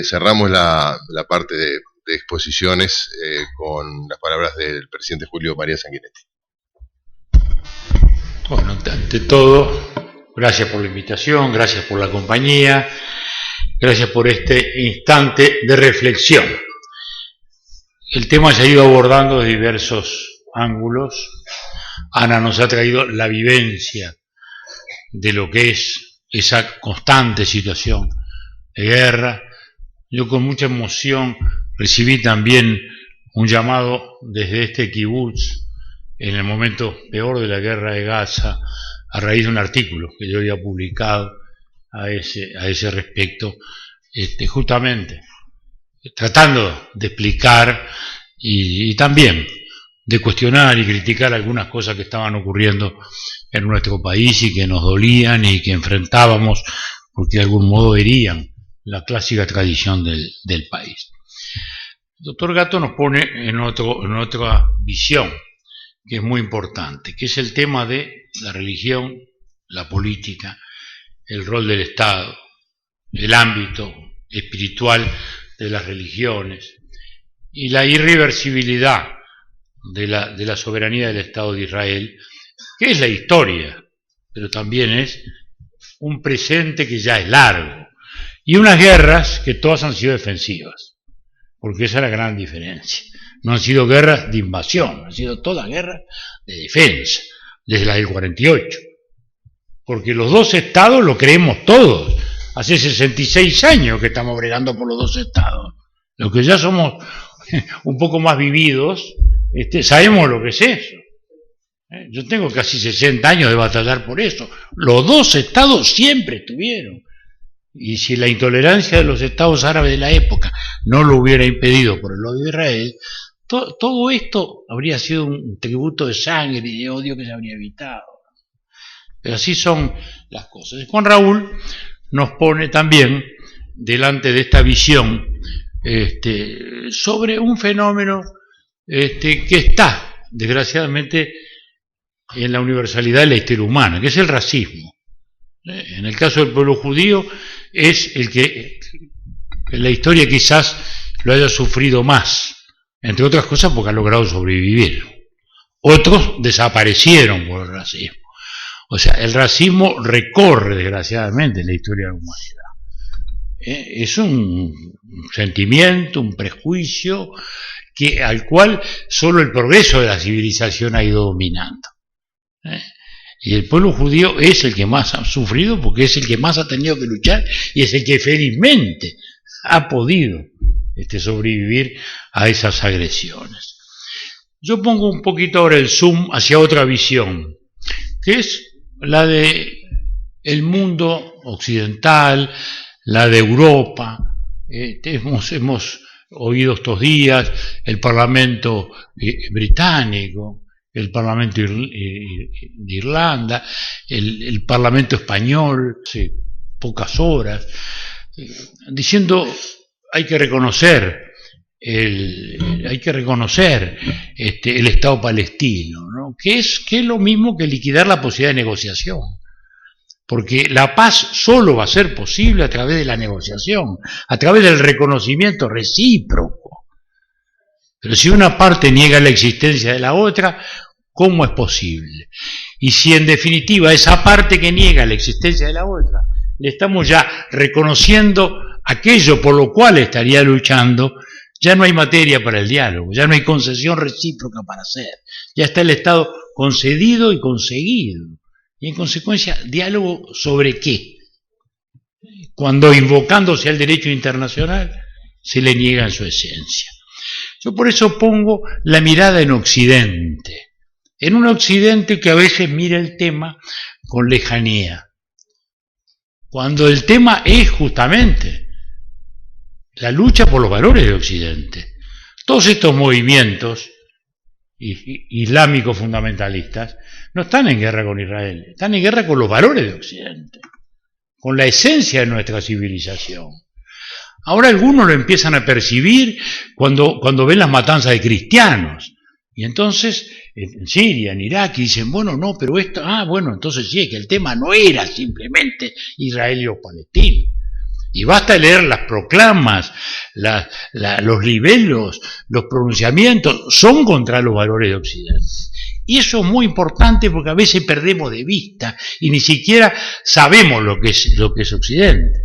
cerramos la parte de exposiciones con las palabras del presidente Julio María Sanguinetti. Bueno, ante todo, gracias por la invitación, gracias por la compañía, gracias por este instante de reflexión. El tema se ha ido abordando de diversos ángulos. Ana nos ha traído la vivencia de lo que es esa constante situación de guerra. Yo con mucha emoción recibí también un llamado desde este kibutz en el momento peor de la guerra de Gaza, a raíz de un artículo que yo había publicado a ese respecto, justamente tratando de explicar y también de cuestionar y criticar algunas cosas que estaban ocurriendo en nuestro país y que nos dolían y que enfrentábamos porque de algún modo herían la clásica tradición del país. El doctor Gatto nos pone en otra visión que es muy importante, que es el tema de la religión, la política, el rol del Estado, el ámbito espiritual de las religiones y la irreversibilidad de la soberanía del Estado de Israel, que es la historia, pero también es un presente que ya es largo, y unas guerras que todas han sido defensivas, porque esa es la gran diferencia. No han sido guerras de invasión, han sido todas guerras de defensa, desde la del 48, porque los dos estados lo creemos todos. Hace 66 años que estamos bregando por los dos estados. Los que ya somos un poco más vividos, sabemos lo que es eso. Yo tengo casi 60 años de batallar por eso. Los dos estados siempre estuvieron. Y si la intolerancia de los estados árabes de la época no lo hubiera impedido por el odio de Israel, todo esto habría sido un tributo de sangre y de odio que se habría evitado. Pero así son las cosas. Juan Raúl nos pone también delante de esta visión sobre un fenómeno que está, desgraciadamente, en la universalidad de la historia humana, que es el racismo. En el caso del pueblo judío es el que en la historia quizás lo haya sufrido más, entre otras cosas porque ha logrado sobrevivir. Otros desaparecieron por el racismo. O sea, el racismo recorre desgraciadamente la historia de la humanidad. Es un sentimiento, un prejuicio al cual solo el progreso de la civilización ha ido dominando. Y el pueblo judío es el que más ha sufrido porque es el que más ha tenido que luchar y es el que felizmente ha podido sobrevivir a esas agresiones. Yo pongo un poquito ahora el zoom hacia otra visión, que es la de el mundo occidental, la de Europa. Hemos oído estos días el Parlamento británico, el Parlamento de Irlanda, el Parlamento español, hace pocas horas, diciendo hay que reconocer el Estado palestino, ¿no? que es lo mismo que liquidar la posibilidad de negociación, porque la paz solo va a ser posible a través de la negociación, a través del reconocimiento recíproco. Pero si una parte niega la existencia de la otra, ¿cómo es posible? Y si en definitiva esa parte que niega la existencia de la otra, le estamos ya reconociendo aquello por lo cual estaría luchando, ya no hay materia para el diálogo, ya no hay concesión recíproca para hacer, ya está el Estado concedido y conseguido. Y en consecuencia, ¿diálogo sobre qué? Cuando invocándose al derecho internacional se le niega en su esencia. Yo por eso pongo la mirada en Occidente, en un Occidente que a veces mira el tema con lejanía, cuando el tema es justamente la lucha por los valores de Occidente. Todos estos movimientos islámicos fundamentalistas no están en guerra con Israel, están en guerra con los valores de Occidente, con la esencia de nuestra civilización. Ahora algunos lo empiezan a percibir cuando ven las matanzas de cristianos, y entonces en Siria, en Irak, y dicen, bueno, no, pero esto, bueno, entonces sí, es que el tema no era simplemente Israel y los palestinos. Y basta leer las proclamas, los libelos, los pronunciamientos, son contra los valores de Occidente. Y eso es muy importante porque a veces perdemos de vista y ni siquiera sabemos lo que es Occidente.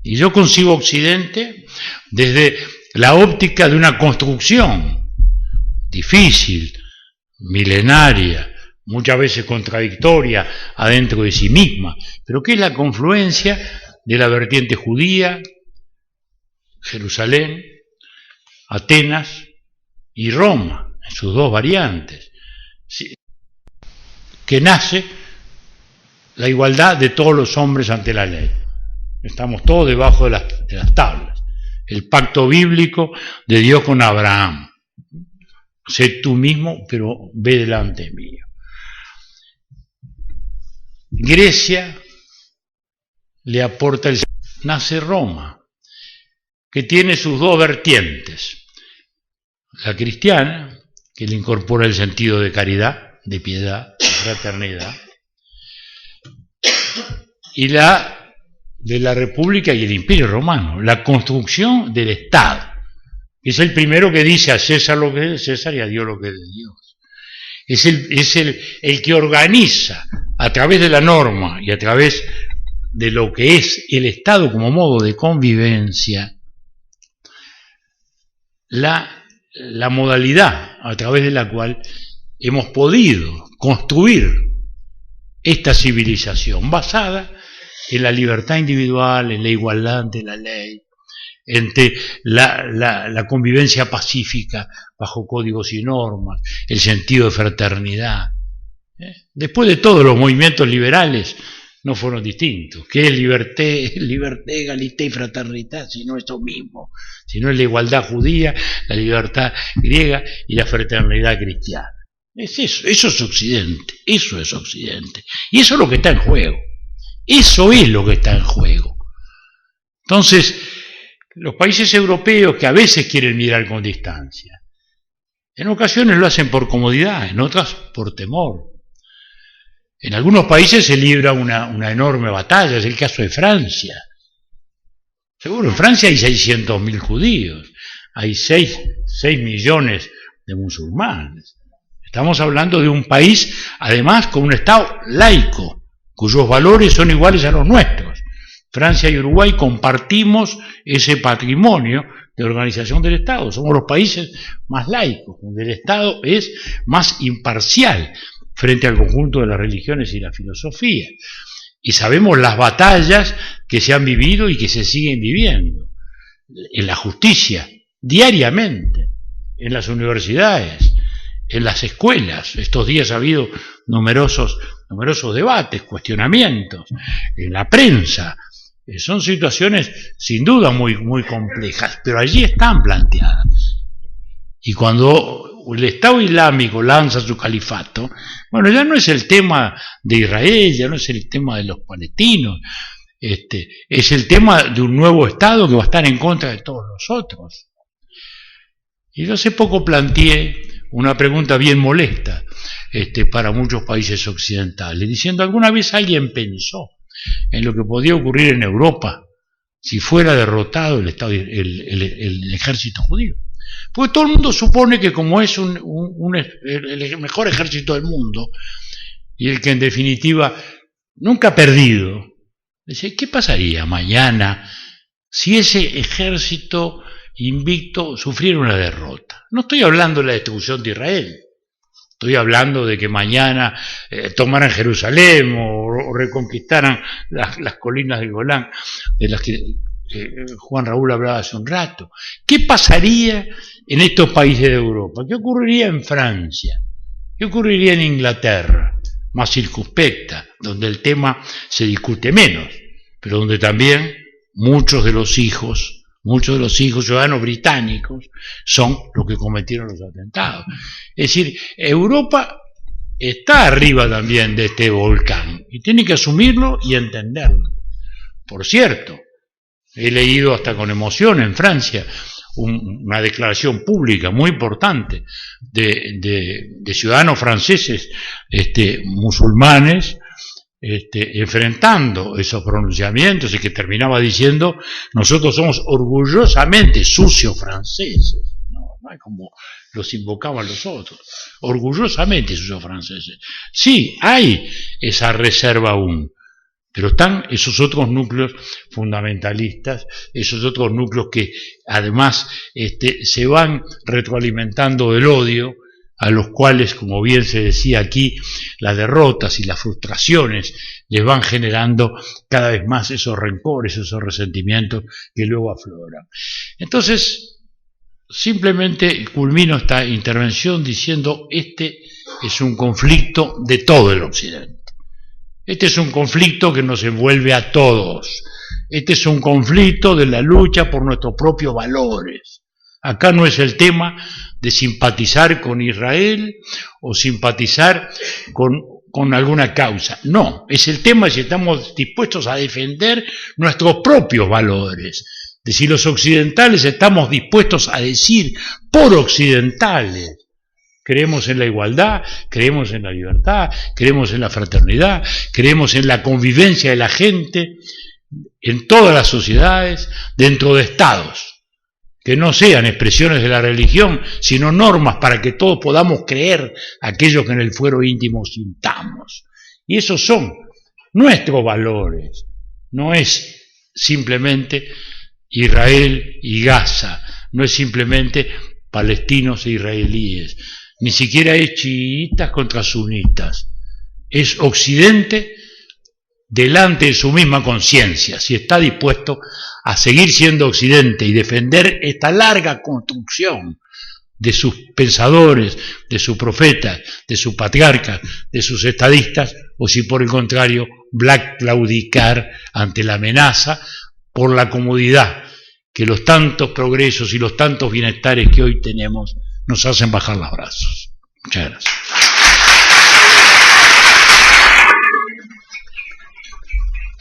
Y yo concibo Occidente desde la óptica de una construcción difícil, milenaria, muchas veces contradictoria adentro de sí misma, pero que es la confluencia de la vertiente judía, Jerusalén, Atenas y Roma, en sus dos variantes, que nace la igualdad de todos los hombres ante la ley. Estamos todos debajo de las tablas. El pacto bíblico de Dios con Abraham. Sé tú mismo, pero ve delante mío. Grecia le aporta nace Roma, que tiene sus dos vertientes. La cristiana, que le incorpora el sentido de caridad, de piedad, de fraternidad, y la de la República y el Imperio Romano, la construcción del Estado, que es el primero que dice a César lo que es de César y a Dios lo que es de Dios. Es el que organiza a través de la norma y a través de lo que es el Estado como modo de convivencia, la modalidad a través de la cual hemos podido construir esta civilización basada en la libertad individual, en la igualdad ante la ley, entre la convivencia pacífica bajo códigos y normas, el sentido de fraternidad. Después de todo, los movimientos liberales no fueron distintos. ¿Qué es liberté, egalité y fraternidad? Si no es lo mismo, si no es la igualdad judía, la libertad griega y la fraternidad cristiana. Es eso es Occidente, eso es Occidente. Y eso es lo que está en juego. Eso es lo que está en juego. Entonces, los países europeos que a veces quieren mirar con distancia, en ocasiones lo hacen por comodidad, en otras por temor. En algunos países se libra una enorme batalla, es el caso de Francia. Seguro, en Francia hay 600.000 judíos, hay 6 millones de musulmanes. Estamos hablando de un país, además, con un Estado laico, cuyos valores son iguales a los nuestros. Francia y Uruguay compartimos ese patrimonio de organización del Estado. Somos los países más laicos, donde el Estado es más imparcial frente al conjunto de las religiones y la filosofía. Y sabemos las batallas que se han vivido y que se siguen viviendo en la justicia, diariamente, en las universidades, en las escuelas. Estos días ha habido numerosos debates, cuestionamientos, en la prensa. Son situaciones sin duda muy, muy complejas, pero allí están planteadas. Y cuando el Estado Islámico lanza su califato, bueno, ya no es el tema de Israel, ya no es el tema de los palestinos, es el tema de un nuevo Estado que va a estar en contra de todos los otros. Y yo hace poco planteé una pregunta bien molesta para muchos países occidentales, diciendo, ¿alguna vez alguien pensó en lo que podía ocurrir en Europa si fuera derrotado el ejército judío? Porque todo el mundo supone que como es el mejor ejército del mundo y el que en definitiva nunca ha perdido, dice, ¿qué pasaría mañana si ese ejército invicto sufriera una derrota? No estoy hablando de la destrucción de Israel, estoy hablando de que mañana tomaran Jerusalén o reconquistaran las colinas del Golán, de las que Juan Raúl hablaba hace un rato. ¿Qué pasaría en estos países de Europa? ¿Qué ocurriría en Francia? ¿Qué ocurriría en Inglaterra? Más circunspecta, donde el tema se discute menos, pero donde también muchos de los hijos ciudadanos británicos son los que cometieron los atentados. Es decir, Europa está arriba también de este volcán y tiene que asumirlo y entenderlo. Por cierto, he leído hasta con emoción en Francia una declaración pública muy importante de ciudadanos franceses musulmanes enfrentando esos pronunciamientos y que terminaba diciendo: nosotros somos orgullosamente sucios franceses. No es como los invocaban los otros, orgullosamente sucios franceses. Sí, hay esa reserva aún, pero están esos otros núcleos fundamentalistas, esos otros núcleos que además se van retroalimentando del odio, a los cuales, como bien se decía aquí, las derrotas y las frustraciones les van generando cada vez más esos rencores, esos resentimientos que luego afloran. Entonces, simplemente culmino esta intervención diciendo: este es un conflicto de todo el Occidente. Este es un conflicto que nos envuelve a todos. Este es un conflicto de la lucha por nuestros propios valores. Acá no es el tema de simpatizar con Israel o simpatizar con alguna causa. No, es el tema de si estamos dispuestos a defender nuestros propios valores. De si los occidentales estamos dispuestos a decir, por occidentales, creemos en la igualdad, creemos en la libertad, creemos en la fraternidad, creemos en la convivencia de la gente en todas las sociedades, dentro de estados que no sean expresiones de la religión, sino normas para que todos podamos creer aquello que en el fuero íntimo sintamos. Y esos son nuestros valores. No es simplemente Israel y Gaza, no es simplemente palestinos e israelíes, ni siquiera es chiitas contra sunitas. Es Occidente delante de su misma conciencia, si está dispuesto a seguir siendo Occidente y defender esta larga construcción de sus pensadores, de sus profetas, de sus patriarcas, de sus estadistas, o si por el contrario va a claudicar ante la amenaza por la comodidad que los tantos progresos y los tantos bienestares que hoy tenemos nos hacen bajar los brazos.